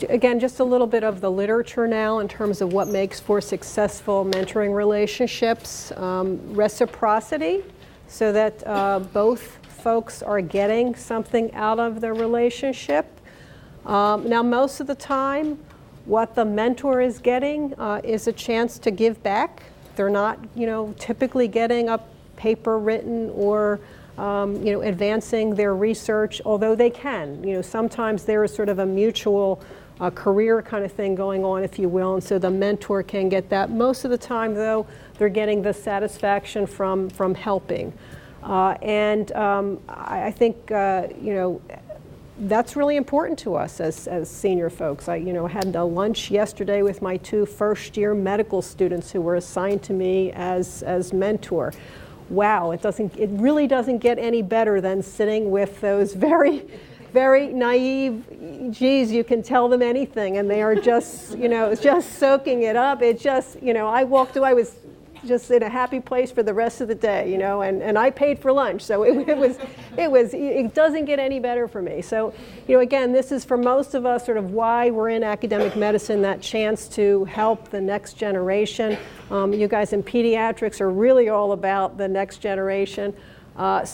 Again, just a little bit of the literature now in terms of what makes for successful mentoring relationships. Reciprocity, so that both folks are getting something out of the relationship. Now, most of the time, what the mentor is getting is a chance to give back. They're not, typically getting a paper written or advancing their research, although they can. Sometimes there is sort of a mutual career kind of thing going on, if you will, and so the mentor can get that. Most of the time, though, they're getting the satisfaction from helping. I think, that's really important to us as senior folks. I had a lunch yesterday with my 2 first-year medical students who were assigned to me as mentor. Wow, it really doesn't get any better than sitting with those very, very naive, geez, you can tell them anything, and they are just, just soaking it up. It just, I walked away, I was just in a happy place for the rest of the day, and I paid for lunch, so it doesn't get any better for me. So, again, this is for most of us sort of why we're in academic medicine, that chance to help the next generation. You guys in pediatrics are really all about the next generation. I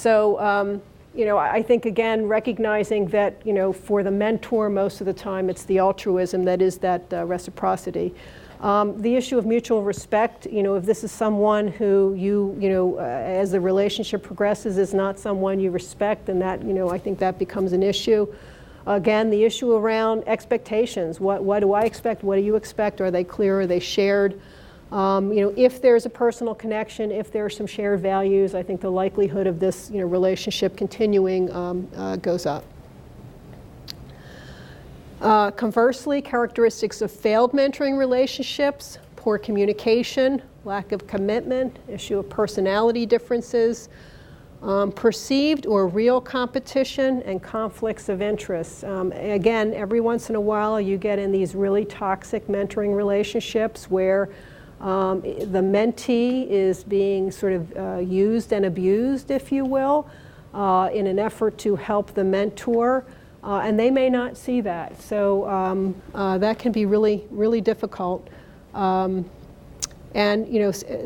think, again, recognizing that, for the mentor, most of the time it's the altruism that is that reciprocity. The issue of mutual respect, if this is someone who as the relationship progresses is not someone you respect, then that, I think that becomes an issue. Again, the issue around expectations. What do I expect? What do you expect? Are they clear? Are they shared? If there's a personal connection, if there are some shared values, I think the likelihood of this, relationship continuing goes up. Conversely, characteristics of failed mentoring relationships: poor communication, lack of commitment, issue of personality differences, perceived or real competition, and conflicts of interest. Again, every once in a while you get in these really toxic mentoring relationships where the mentee is being sort of used and abused, if you will, in an effort to help the mentor. And they may not see that. So that can be really, really difficult.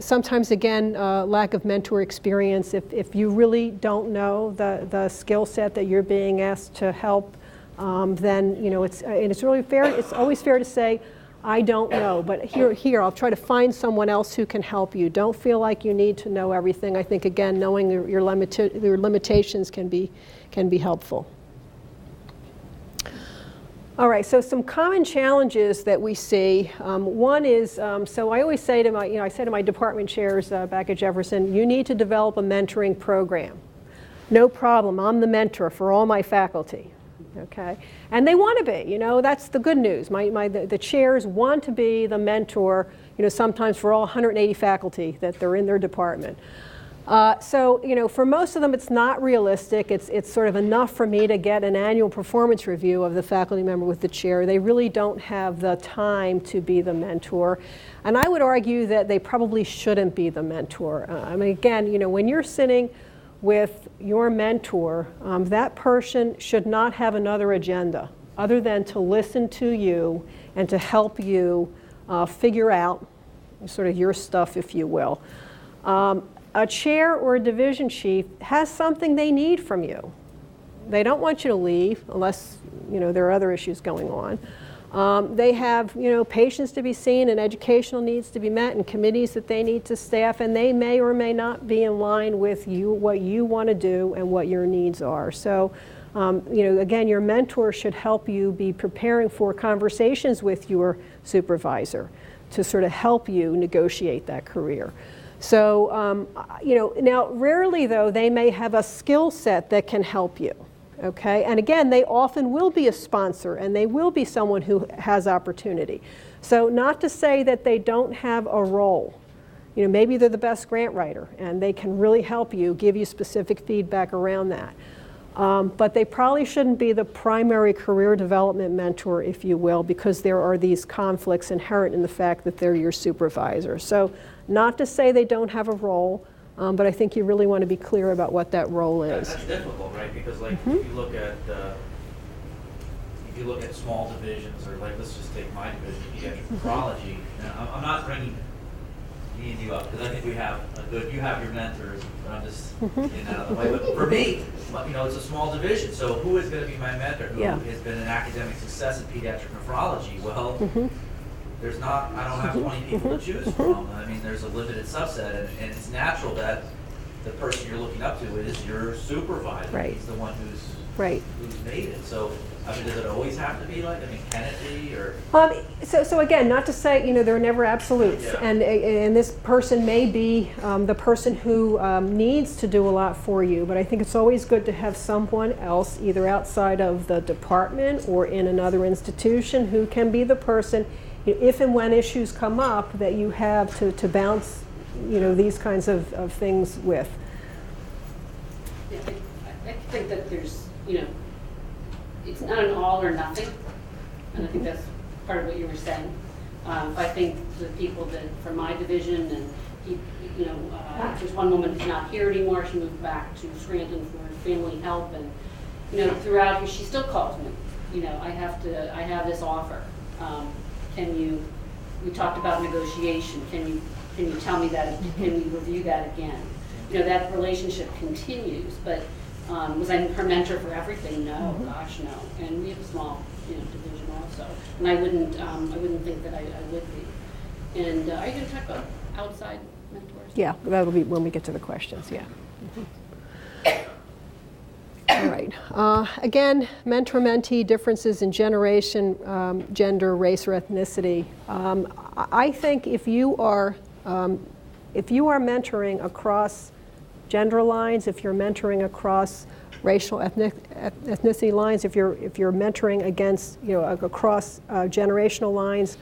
Sometimes, again, lack of mentor experience. If you really don't know the skill set that you're being asked to help, then, it's really fair. It's always fair to say, I don't know, but here, I'll try to find someone else who can help you. Don't feel like you need to know everything. I think, again, knowing your limitations can be helpful. All right, so some common challenges that we see. One is, so I always say to my department chairs back at Jefferson, you need to develop a mentoring program. No problem, I'm the mentor for all my faculty, okay? And they want to be, that's the good news. The chairs want to be the mentor, sometimes for all 180 faculty that they're in their department. For most of them, it's not realistic. It's sort of enough for me to get an annual performance review of the faculty member with the chair. They really don't have the time to be the mentor. And I would argue that they probably shouldn't be the mentor. Again, when you're sitting with your mentor, that person should not have another agenda other than to listen to you and to help you figure out sort of your stuff, if you will. A chair or a division chief has something they need from you. They don't want you to leave unless, there are other issues going on. They have, patients to be seen and educational needs to be met and committees that they need to staff, and they may or may not be in line with what you want to do and what your needs are. So, again, your mentor should help you be preparing for conversations with your supervisor to sort of help you negotiate that career. So, now rarely though, they may have a skill set that can help you, okay? And again, they often will be a sponsor and they will be someone who has opportunity. So not to say that they don't have a role. Maybe they're the best grant writer and they can really help you, give you specific feedback around that. But they probably shouldn't be the primary career development mentor, if you will, because there are these conflicts inherent in the fact that they're your supervisor. So not to say they don't have a role, but I think you really want to be clear about what that role is. That's difficult, right? Because if you look at, you you look at small divisions, or like, let's just take my division, pediatric nephrology, and I'm not bringing me and you up, because I think we have a good, you have your mentors, but I'm just getting out of the way. But for me, you know, it's a small division, so who is going to be my mentor? Who has been an academic success in pediatric nephrology? Well, there's not, I don't have 20 people to choose from. I mean, there's a limited subset, and it's natural that the person you're looking up to is your supervisor. Right. He's the one who's Right. made it. So, I mean, does it always have to be like, I mean, can it be, or? So again, not to say, you know, there are never absolutes, and this person may be the person who needs to do a lot for you, but I think it's always good to have someone else, either outside of the department or in another institution, who can be the person, if and when issues come up, that you have to bounce, you know, these kinds of things with. Yeah, I think that there's, you know, it's not an all or nothing, and I think that's part of what you were saying. I think the people that from my division, and you know, there's one woman who's not here anymore. She moved back to Scranton for family help, and you know, throughout here, she still calls me. You know, I have this offer. Can you? We talked about negotiation. Can you tell me that? Can we review that again? You know, that relationship continues, but. Was I her mentor for everything? No, gosh, no. And we have a small, you know, division also, and I wouldn't think that I would be. And are you going to talk about outside mentors? Yeah, that'll be when we get to the questions. Yeah. All right. Again, mentor-mentee differences in generation, gender, race, or ethnicity. I think if you are mentoring across gender lines, if you're mentoring across racial ethnicity lines, if you're mentoring against, you know, across generational lines,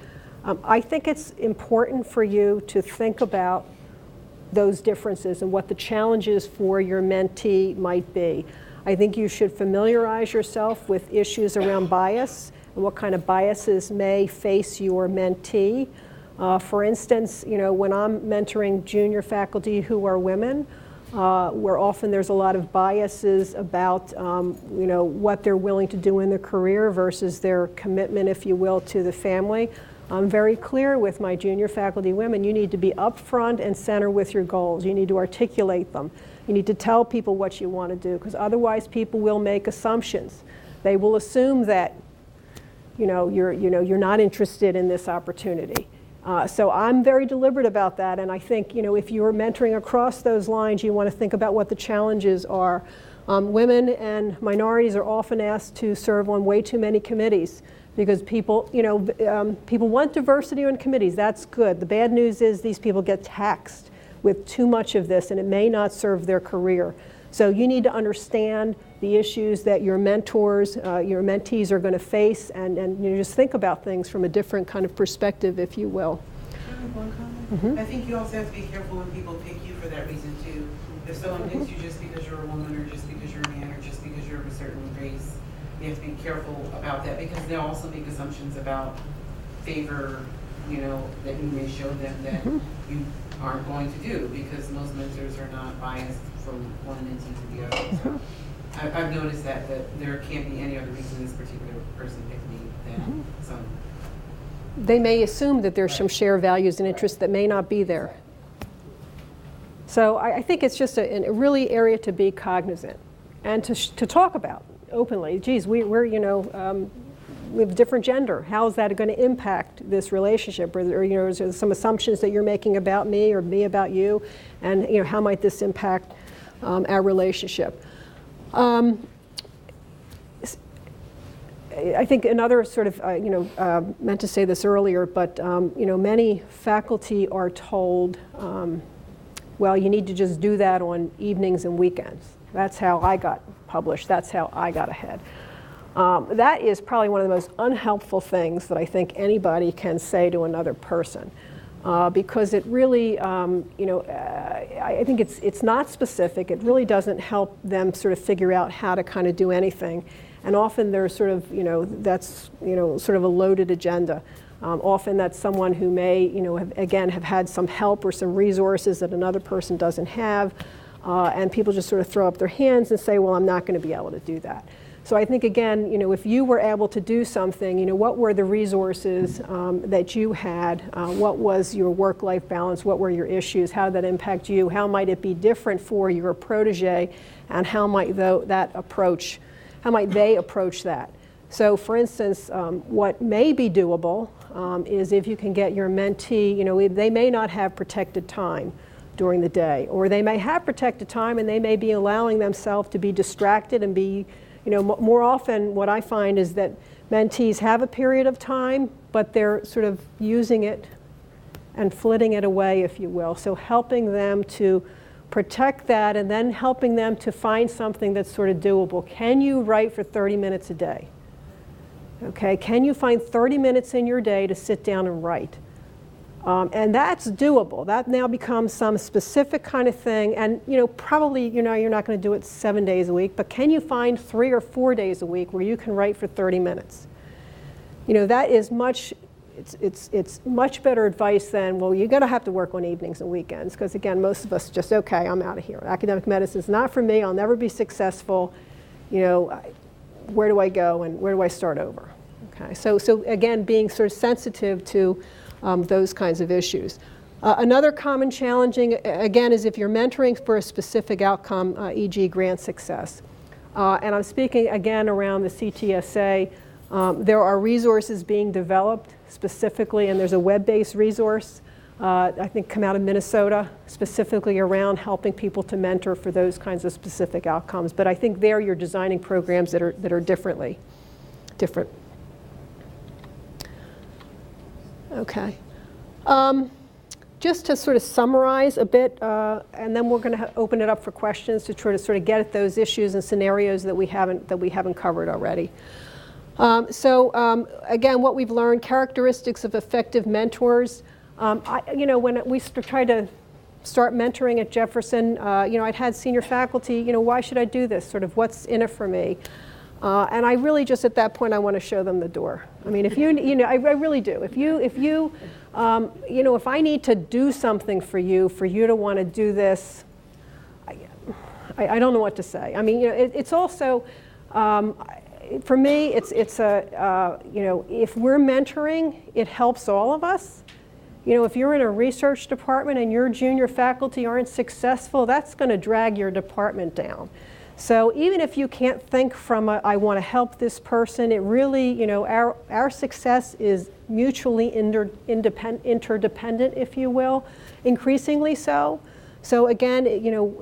I think it's important for you to think about those differences and what the challenges for your mentee might be. I think you should familiarize yourself with issues around bias and what kind of biases may face your mentee. For instance, you know, when I'm mentoring junior faculty who are women, where often there's a lot of biases about you know, what they're willing to do in their career versus their commitment, if you will, to the family. I'm very clear with my junior faculty women, you need to be upfront and center with your goals. You need to articulate them. You need to tell people what you want to do, because otherwise people will make assumptions. They will assume that you're not interested in this opportunity. So I'm very deliberate about that, and I think, you know, if you're mentoring across those lines, you want to think about what the challenges are. Women and minorities are often asked to serve on way too many committees because people, you know, people want diversity on committees. That's good. The bad news is these people get taxed with too much of this, and it may not serve their career. So you need to understand the issues that your mentors, your mentees are going to face, and you know, just think about things from a different kind of perspective, if you will. Can I make one comment? I think you also have to be careful when people pick you for that reason too. If someone picks you just because you're a woman, or just because you're a man, or just because you're of a certain race, you have to be careful about that, because they'll also make assumptions about favor, you know, that you may show them that you aren't going to do, because most mentors are not biased from one entity to the other. So I've noticed that there can't be any other reason this particular person picked me than some. They may assume that there's some shared values and interests that may not be there. So I think it's just a really area to be cognizant and to talk about openly. Geez, we're you know, we have different gender. How is that going to impact this relationship? Or you know, is there some assumptions that you're making about me or me about you? And you know, how might this impact our relationship? I think another sort of, you know, meant to say this earlier, but you know, many faculty are told, well, you need to just do that on evenings and weekends. That's how I got published. That's how I got ahead. That is probably one of the most unhelpful things that I think anybody can say to another person, because it really, you know, I think it's not specific. It really doesn't help them sort of figure out how to kind of do anything. And often there's sort of, you know, that's, you know, sort of a loaded agenda. Often that's someone who may, you know, have had some help or some resources that another person doesn't have, and people just sort of throw up their hands and say, well, I'm not going to be able to do that. So I think, again, if you were able to do something, what were the resources that you had? What was your work-life balance? What were your issues? How did that impact you? How might it be different for your protege? And how might they approach that? So, for instance, what may be doable is if you can get your mentee, they may not have protected time during the day, or they may have protected time and they may be allowing themselves to be distracted and be, more often what I find is that mentees have a period of time, but they're sort of using it and flitting it away, if you will. So helping them to protect that and then helping them to find something that's sort of doable. Can you write for 30 minutes a day? Okay, can you find 30 minutes in your day to sit down and write? And that's doable. That now becomes some specific kind of thing. And probably you're not going to do it 7 days a week, but can you find 3 or 4 days a week where you can write for 30 minutes? That is it's much better advice than, well, you're going to have to work on evenings and weekends, because again, most of us just, okay, I'm out of here. Academic medicine is not for me. I'll never be successful. Where do I go and where do I start over? Okay, so again, being sort of sensitive to those kinds of issues. Another common challenging, again, is if you're mentoring for a specific outcome, e.g. grant success. And I'm speaking again around the CTSA. There are resources being developed specifically, and there's a web-based resource, I think come out of Minnesota, specifically around helping people to mentor for those kinds of specific outcomes. But I think there you're designing programs that are different. Okay. Just to sort of summarize a bit, and then we're going to open it up for questions to try to sort of get at those issues and scenarios that we haven't covered already. Again, what we've learned: characteristics of effective mentors. When we tried to start mentoring at Jefferson, I'd had senior faculty. Why should I do this? Sort of, what's in it for me? And I really just at that point I want to show them the door. I mean, if I really do. If I need to do something for you to want to do this, I don't know what to say. I mean, it's also for me, it's if we're mentoring, it helps all of us. If you're in a research department and your junior faculty aren't successful, that's going to drag your department down. So even if you can't think from I want to help this person, it really, our success is mutually interdependent, if you will, increasingly so. So again,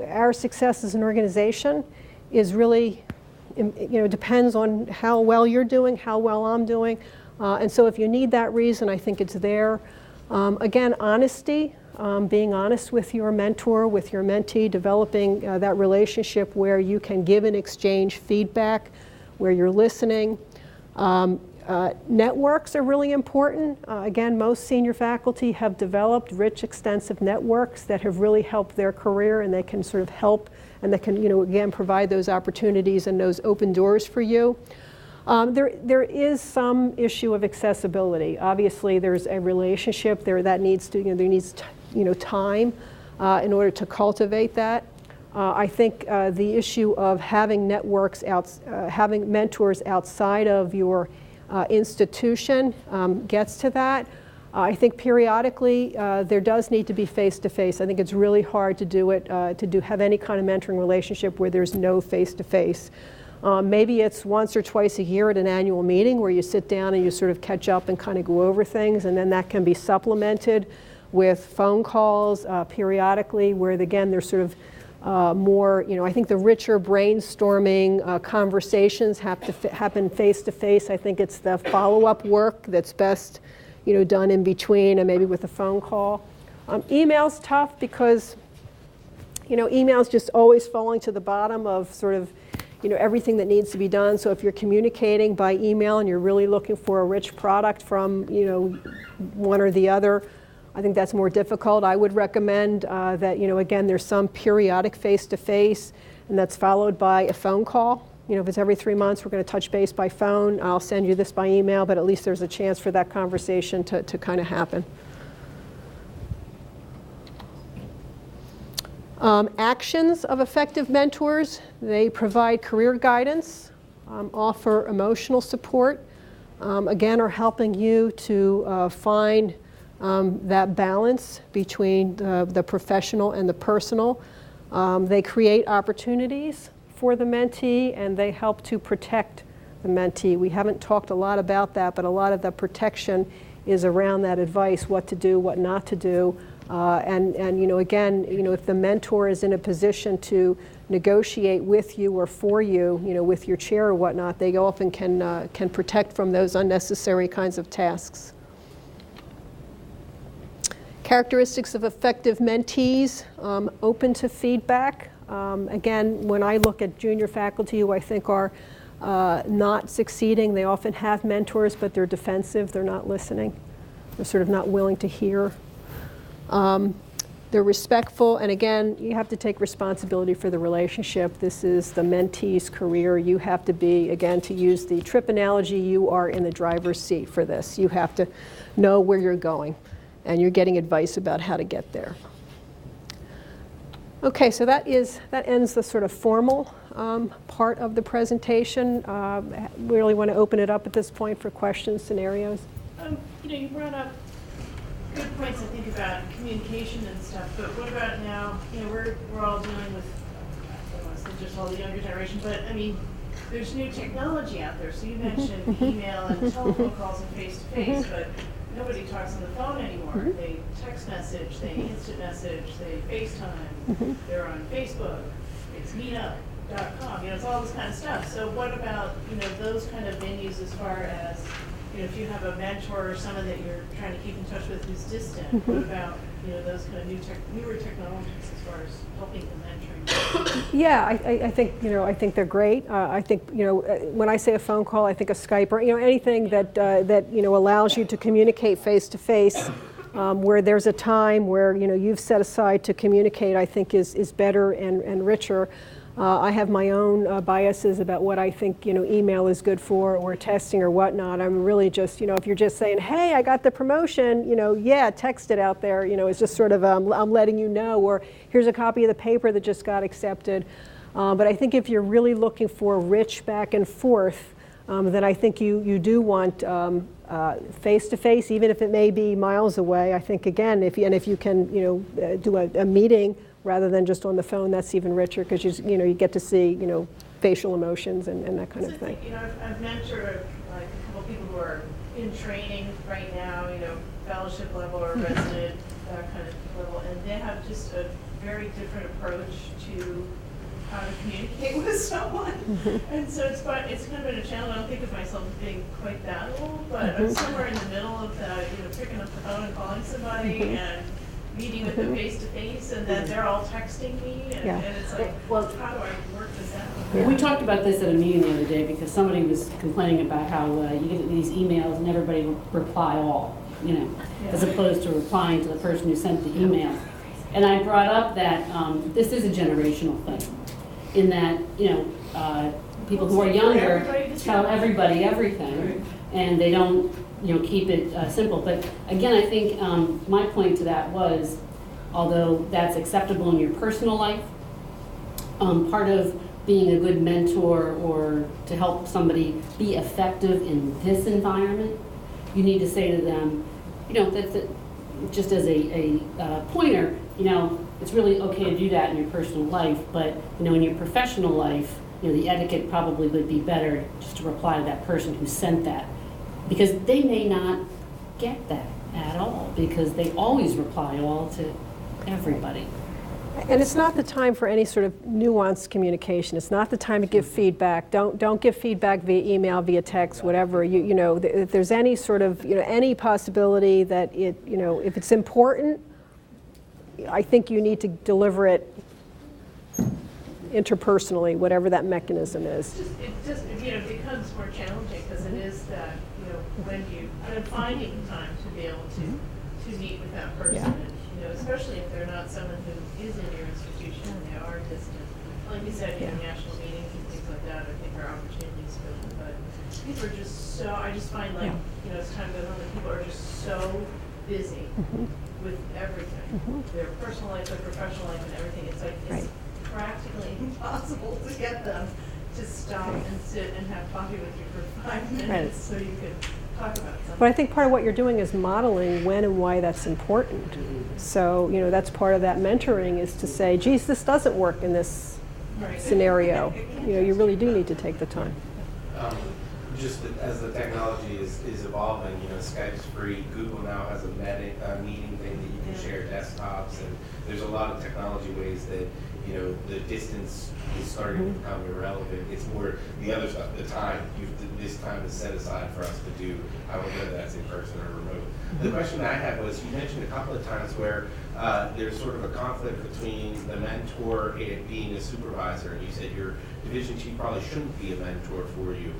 our success as an organization is really, depends on how well you're doing, how well I'm doing. And so if you need that reason, I think it's there. Again, honesty. Being honest with your mentor, with your mentee, developing that relationship where you can give and exchange feedback, where you're listening. Networks are really important. Again, most senior faculty have developed rich, extensive networks that have really helped their career, and they can sort of help, and they can, again, provide those opportunities and those open doors for you. There is some issue of accessibility. Obviously, there's a relationship there that needs to, there needs time in order to cultivate that. I think the issue of having networks having mentors outside of your institution gets to that. I think periodically there does need to be face-to-face. I think it's really hard to do it, have any kind of mentoring relationship where there's no face-to-face. Maybe it's once or twice a year at an annual meeting where you sit down and you sort of catch up and kind of go over things, and then that can be supplemented with phone calls periodically where, again, there's sort of more, I think the richer brainstorming conversations have to happen face-to-face. I think it's the follow-up work that's best, done in between and maybe with a phone call. Email's tough because, email's just always falling to the bottom of sort of, everything that needs to be done. So if you're communicating by email and you're really looking for a rich product from, one or the other, I think that's more difficult. I would recommend that, again, there's some periodic face-to-face, and that's followed by a phone call. If it's every 3 months, we're going to touch base by phone. I'll send you this by email, but at least there's a chance for that conversation to kind of happen. Actions of effective mentors: they provide career guidance, offer emotional support, again, are helping you to find that balance between the professional and the personal. They create opportunities for the mentee, and they help to protect the mentee. We haven't talked a lot about that, but a lot of the protection is around that advice, what to do, what not to do. And again, if the mentor is in a position to negotiate with you or for you, with your chair or whatnot, they often can protect from those unnecessary kinds of tasks. Characteristics of effective mentees, open to feedback. Again, when I look at junior faculty who I think are not succeeding, they often have mentors, but they're defensive, they're not listening, they're sort of not willing to hear. They're respectful, and again, you have to take responsibility for the relationship. This is the mentee's career. You have to be, again, to use the trip analogy, you are in the driver's seat for this. You have to know where you're going, and you're getting advice about how to get there. Okay, so that ends the sort of formal part of the presentation. We really want to open it up at this point for questions, scenarios. You brought up good points, I think, about communication and stuff, but what about now, we're all dealing with, I don't want to say just all the younger generation, but I mean, there's new technology out there. So you mentioned email and telephone calls and face-to-face, but nobody talks on the phone anymore. They text message, they instant message, they FaceTime, they're on Facebook, it's meetup.com, it's all this kind of stuff. So what about, those kind of venues as far as, if you have a mentor or someone that you're trying to keep in touch with who's distant, what about, those kind of newer technologies as far as helping the mentoring? Yeah, I think they're great. I think, when I say a phone call, I think a Skype or, anything that allows you to communicate face to face, where there's a time where, you've set aside to communicate, I think is better and richer. I have my own biases about what I think, email is good for, or testing or whatnot. I'm really just, if you're just saying, hey, I got the promotion, yeah, text it out there, it's just sort of, I'm letting you know, or here's a copy of the paper that just got accepted. But I think if you're really looking for rich back and forth, then I think you do want face-to-face, even if it may be miles away. I think, again, if you can, do a meeting rather than just on the phone, that's even richer, because you get to see facial emotions and that kind of thing. I've mentored like a couple people who are in training right now, fellowship level or resident that kind of level, and they have just a very different approach to how to communicate with someone. And so it's kind of been a challenge. I don't think of myself as being quite that old, but I'm somewhere in the middle of the, picking up the phone and calling somebody and meeting with them face to face, and then they're all texting me, and it's like, well, how do I work this out? Yeah. We talked about this at a meeting the other day because somebody was complaining about how you get these emails and everybody reply all, as opposed to replying to the person who sent the email. And I brought up that this is a generational thing, in that people who are younger tell everybody everything, and they don't keep it simple. But again, I think my point to that was, although that's acceptable in your personal life, part of being a good mentor or to help somebody be effective in this environment, you need to say to them, that just as a pointer, it's really okay to do that in your personal life, but in your professional life, the etiquette probably would be better just to reply to that person who sent that. Because they may not get that at all, because they always reply all to everybody. And it's not the time for any sort of nuanced communication. It's not the time to give feedback. Don't give feedback via email, via text, whatever. If there's any sort of any possibility that if it's important, I think you need to deliver it interpersonally, whatever that mechanism is. It becomes more challenging because it is that when finding time to be able to meet with that person, especially if they're not someone who is in your institution and they are distant. Like you said, national meetings and things like that, I think are opportunities for them. But people are just so, I just find as time goes on, that people are just so busy with everything, their personal life, their professional life, and everything. It's like it's practically impossible to get them just stop and sit and have coffee with you for 5 minutes so you could talk about something. But I think part of what you're doing is modeling when and why that's important. So, that's part of that mentoring is to say, geez, this doesn't work in this scenario. You really do need to take the time. Just as the technology is evolving, Skype's free. Google now has a meeting thing that you can share desktops, and there's a lot of technology ways that the distance is starting to become irrelevant. It's more the other stuff. The time. This time is set aside for us to do. I don't know whether that's in person or remote. The question I had was, you mentioned a couple of times where there's sort of a conflict between the mentor and being a supervisor. And you said your division chief probably shouldn't be a mentor for you.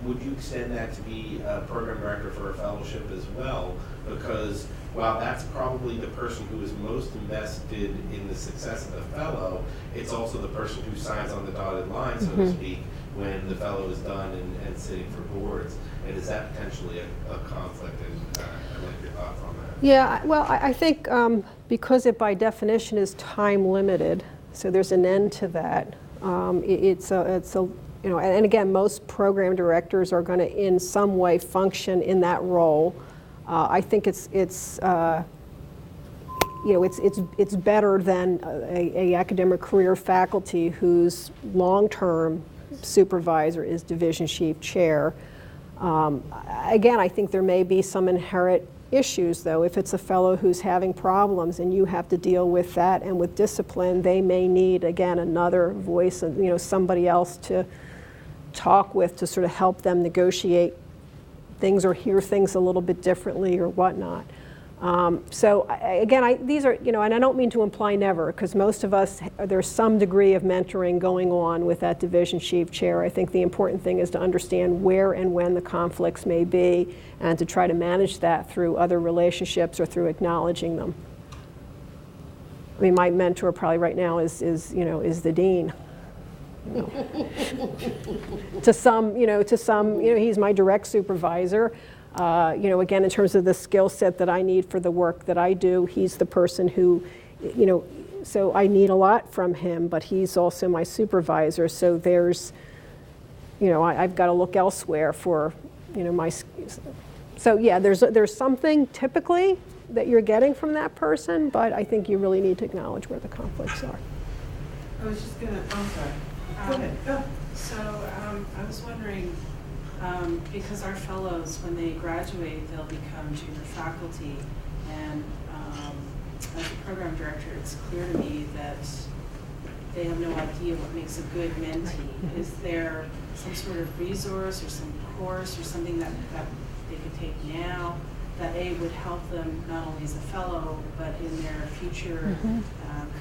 Would you extend that to be a program director for a fellowship as well? Because while that's probably the person who is most invested in the success of the fellow, it's also the person who signs on the dotted line, so to speak, when the fellow is done and sitting for boards. And is that potentially a conflict? And I'd like your thoughts on that. Yeah, well, I think because it by definition is time limited, so there's an end to that. And again, most program directors are going to, in some way, function in that role. I think it's better than a academic career faculty whose long-term supervisor is division chief chair. Again, I think there may be some inherent issues, though. If it's a fellow who's having problems and you have to deal with that and with discipline, they may need, again, another voice, somebody else to talk with to sort of help them negotiate things or hear things a little bit differently or whatnot. These are, and I don't mean to imply never, because most of us, there's some degree of mentoring going on with that division chief chair. I think the important thing is to understand where and when the conflicts may be and to try to manage that through other relationships or through acknowledging them. I mean, my mentor probably right now is the dean. To some, he's my direct supervisor. Again, in terms of the skill set that I need for the work that I do, he's the person who, so I need a lot from him, but he's also my supervisor. So there's, I've got to look elsewhere for, my. So yeah, there's something typically that you're getting from that person, but I think you really need to acknowledge where the conflicts are. I was just gonna, I'm sorry. Go ahead. Go. So I was wondering, because our fellows, when they graduate, they'll become junior faculty, and as a program director, it's clear to me that they have no idea what makes a good mentee. Is there some sort of resource or some course or something that they could take now that would help them not only as a fellow, but in their future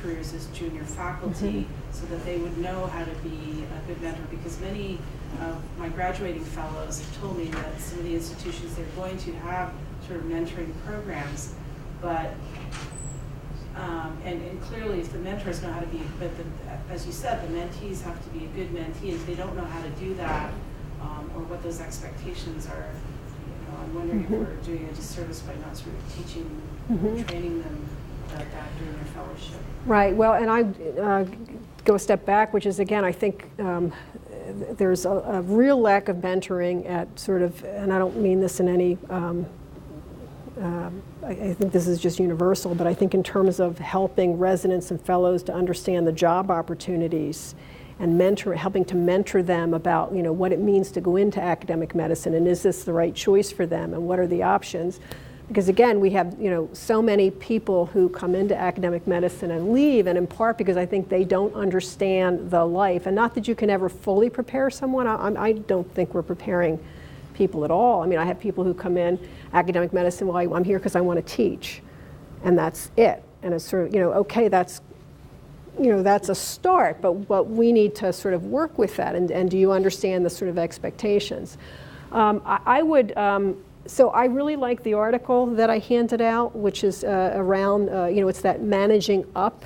careers as junior faculty, so that they would know how to be a good mentor? Because many of my graduating fellows have told me that some of the institutions they're going to have sort of mentoring programs, but and clearly if the mentors know how to be, but as you said, the mentees have to be a good mentee. If they don't know how to do that, or what those expectations are, I'm wondering if we're doing a disservice by not sort of teaching, training them about that during their fellowship. Right. Well, and I go a step back, which is, again, I think there's a real lack of mentoring at sort of, and I don't mean this in any, I think this is just universal, but I think in terms of helping residents and fellows to understand the job opportunities and helping to mentor them about, what it means to go into academic medicine, and is this the right choice for them, and what are the options? Because again, we have, so many people who come into academic medicine and leave, and in part because I think they don't understand the life. And not that you can ever fully prepare someone. I don't think we're preparing people at all. I mean, I have people who come in academic medicine, well, I'm here because I want to teach, and that's it. And it's sort of, okay, that's a start, but we need to sort of work with that. And do you understand the sort of expectations? So I really like the article that I handed out, which is around, it's that managing up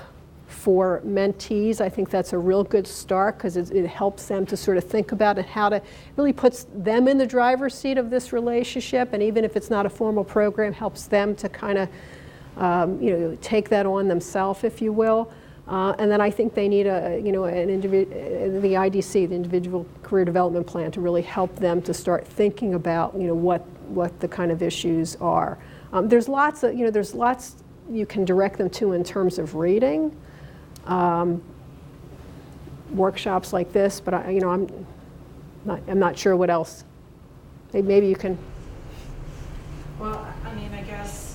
for mentees. I think that's a real good start because it helps them to sort of think about it, how to really puts them in the driver's seat of this relationship, and even if it's not a formal program, helps them to kind of, take that on themselves, if you will. And then I think they need the IDC, the Individual Career Development Plan, to really help them to start thinking about, what the kind of issues are. There's lots you can direct them to in terms of reading, workshops like this, but I'm not sure what else. Maybe you can. Well, I mean, I guess,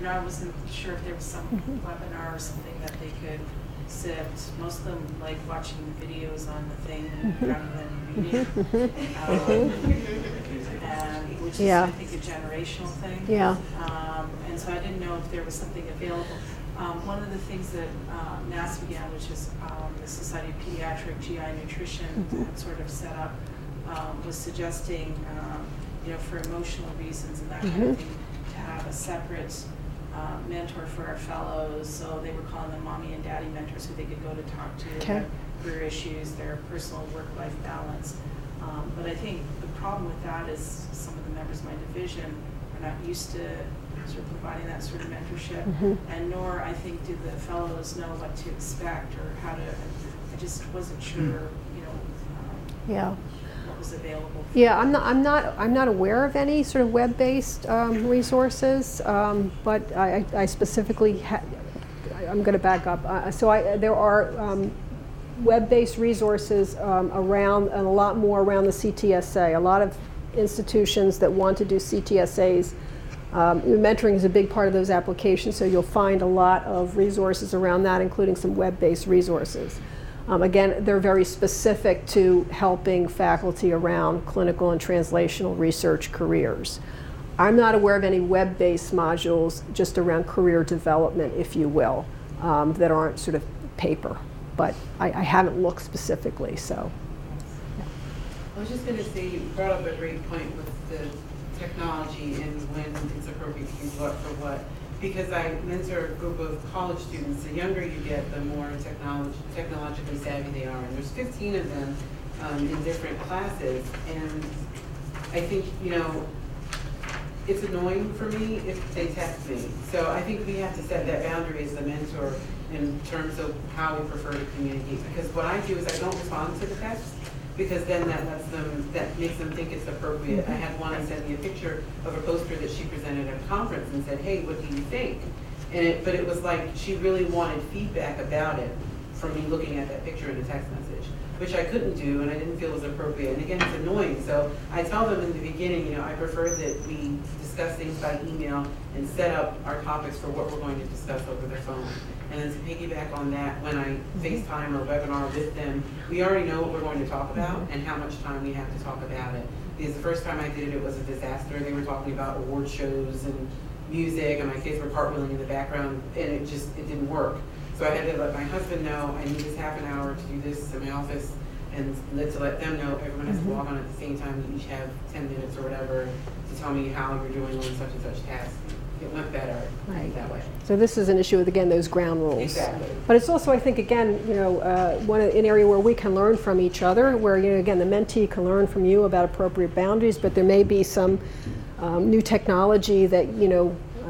I wasn't sure if there was some webinar or something that they could sift. Most of them like watching videos on the thing rather than reading, and which is, I think, a generational thing. Yeah. And so I didn't know if there was something available. One of the things that NASPGHAN, which is the Society of Pediatric GI Nutrition, had sort of set up, was suggesting, for emotional reasons and that kind of thing, to have a separate mentor for our fellows. So they were calling them mommy and daddy mentors who they could go to talk to about career issues, their personal work-life balance. But I think the problem with that is some of the members of my division are not used to sort of providing that sort of mentorship, and nor, I think, do the fellows know what to expect or how to. I just wasn't sure, what was available. Yeah, I'm not aware of any sort of web-based resources, but I specifically I'm going to back up. There are web-based resources around, and a lot more around the CTSA. A lot of institutions that want to do CTSAs. Mentoring is a big part of those applications, so you'll find a lot of resources around that, including some web-based resources. Again, they're very specific to helping faculty around clinical and translational research careers. I'm not aware of any web-based modules just around career development, if you will, that aren't sort of paper, but I haven't looked specifically, so. I was just going to say, you brought up a great point with the technology and when it's appropriate to use what for what. Because I mentor a group of college students, the younger you get, the more technologically savvy they are. And there's 15 of them in different classes. And I think, it's annoying for me if they text me. So I think we have to set that boundary as the mentor in terms of how we prefer to communicate. Because what I do is I don't respond to the text, because then that makes them think it's appropriate. I had one send me a picture of a poster that she presented at a conference and said, hey, what do you think? But it was like she really wanted feedback about it from me looking at that picture in a text message, which I couldn't do and I didn't feel was appropriate. And again, it's annoying. So I tell them in the beginning, I prefer that we discuss things by email and set up our topics for what we're going to discuss over the phone. And then to piggyback on that, when I FaceTime or webinar with them, we already know what we're going to talk about and how much time we have to talk about it. Because the first time I did it, it was a disaster. They were talking about award shows and music, and my kids were cartwheeling in the background, and it didn't work. So I had to let my husband know I need this half an hour to do this in my office, and to let them know everyone has to log on at the same time. You each have 10 minutes or whatever to tell me how you're doing on such and such tasks. It went better that way. So this is an issue with, again, those ground rules. Exactly. But it's also, I think, again, an area where we can learn from each other, where, again, the mentee can learn from you about appropriate boundaries, but there may be some new technology that,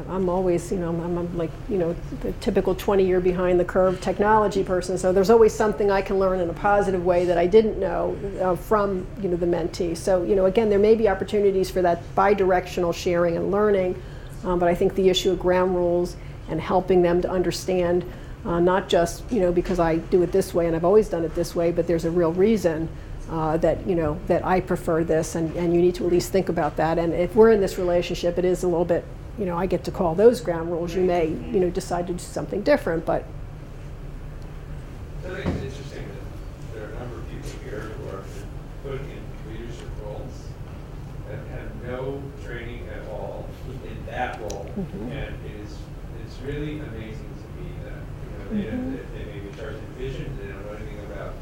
I'm always, I'm like, the typical 20-year behind the curve technology person. So there's always something I can learn in a positive way that I didn't know from, the mentee. So, again, there may be opportunities for that bi-directional sharing and learning. But I think the issue of ground rules and helping them to understand, not just because I do it this way and I've always done it this way, but there's a real reason that I prefer this, and you need to at least think about that. And if we're in this relationship, it is a little bit, I get to call those ground rules. You may decide to do something different, but. I think it's interesting that there are a number of people here who are put in leadership roles that have no training at all in that role, and it's really amazing to me that they may be charged in vision, they don't know anything about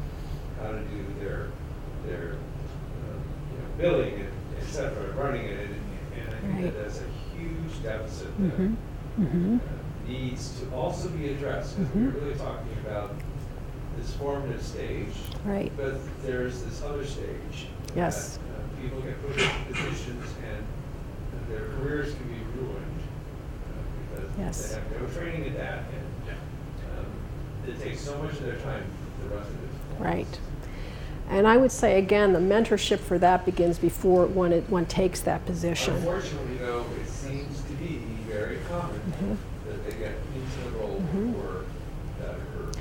how to do their billing and et cetera, running it, and I think that that's a huge deficit that needs to also be addressed, because we're really talking about this formative stage, right? But there's this other stage. Yes. That, people get put in positions and their careers can be ruined because they have no training in that. it takes so much of their time, the rest of it's. Right. And I would say, again, the mentorship for that begins before one takes that position. Unfortunately, though, it seems to be very common that they get into the role before that occurs.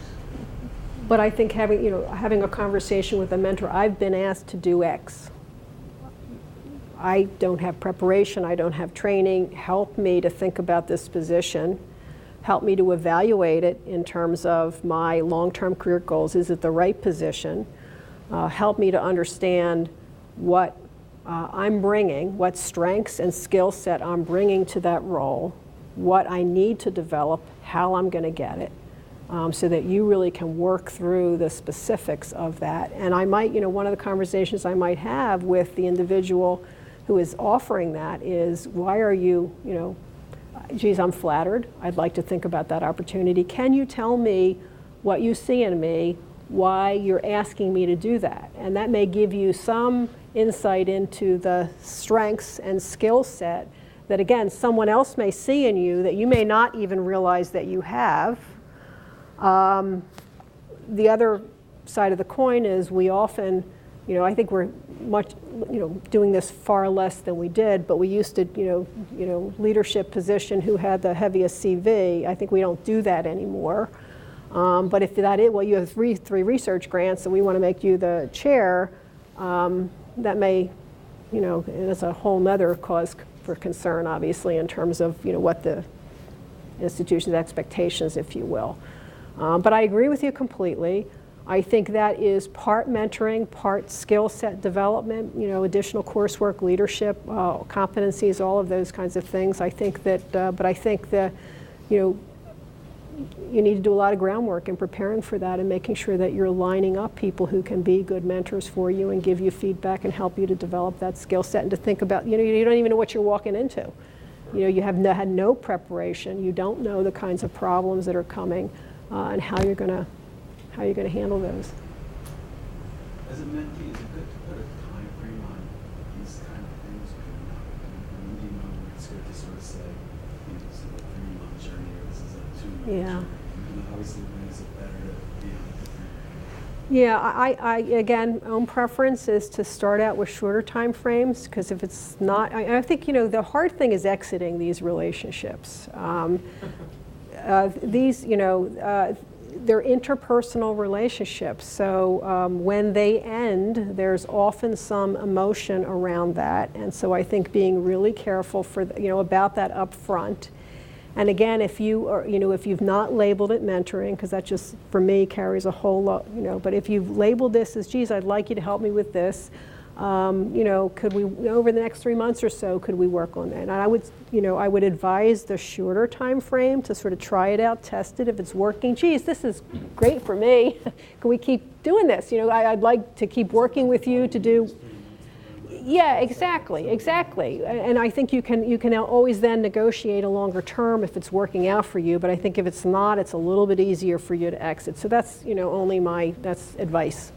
But I think having a conversation with a mentor, I've been asked to do X. I don't have preparation, I don't have training. Help me to think about this position. Help me to evaluate it in terms of my long-term career goals. Is it the right position? Help me to understand what I'm bringing, what strengths and skill set I'm bringing to that role, what I need to develop, how I'm going to get it, so that you really can work through the specifics of that. And I might, one of the conversations I might have with the individual who is offering that is, why are you, geez, I'm flattered. I'd like to think about that opportunity. Can you tell me what you see in me, why you're asking me to do that? And that may give you some insight into the strengths and skill set that, again, someone else may see in you that you may not even realize that you have. The other side of the coin is we often, I think we're much, doing this far less than we did, but we used to, leadership position who had the heaviest CV. I think we don't do that anymore. But if that is, well, you have three research grants and we want to make you the chair, that may, it's a whole nother cause for concern, obviously, in terms of, what the institution's expectations, if you will. But I agree with you completely. I think that is part mentoring, part skill set development, additional coursework, leadership, competencies, all of those kinds of things. I think that, but I think that, you need to do a lot of groundwork in preparing for that and making sure that you're lining up people who can be good mentors for you and give you feedback and help you to develop that skill set and to think about, you don't even know what you're walking into. You have had no preparation. You don't know the kinds of problems that are coming and how you're going to handle those. As a mentee, is it good to put a time frame on these kind of things? When do you know when it's good to sort of say, this is a 3-month journey or this is a 2-month journey? And obviously, when is it better to be on a different? Yeah, I again, own preference is to start out with shorter time frames, because if it's not, I think, the hard thing is exiting these relationships. They're interpersonal relationships, so when they end, there's often some emotion around that, and so I think being really careful about that up front. And again, if you've not labeled it mentoring, because that just, for me, carries a whole lot, but if you've labeled this as, geez, I'd like you to help me with this, could we, over the next 3 months or so, could we work on that? And I would advise the shorter time frame to sort of try it out, test it. If it's working, geez, this is great for me. Can we keep doing this? I'd like to keep working with you to do. Yeah, exactly. And I think you can always then negotiate a longer term if it's working out for you. But I think if it's not, it's a little bit easier for you to exit. So that's that's advice.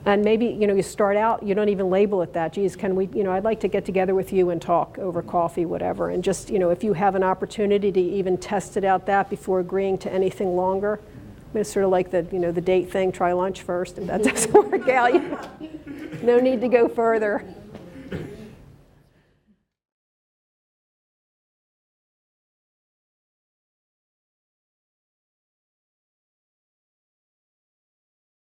And maybe, you start out, you don't even label it that. Geez, can we, I'd like to get together with you and talk over coffee, whatever. And just, if you have an opportunity to even test it out that before agreeing to anything longer. I mean, it's sort of like the, the date thing, try lunch first. If that doesn't work out, no need to go further.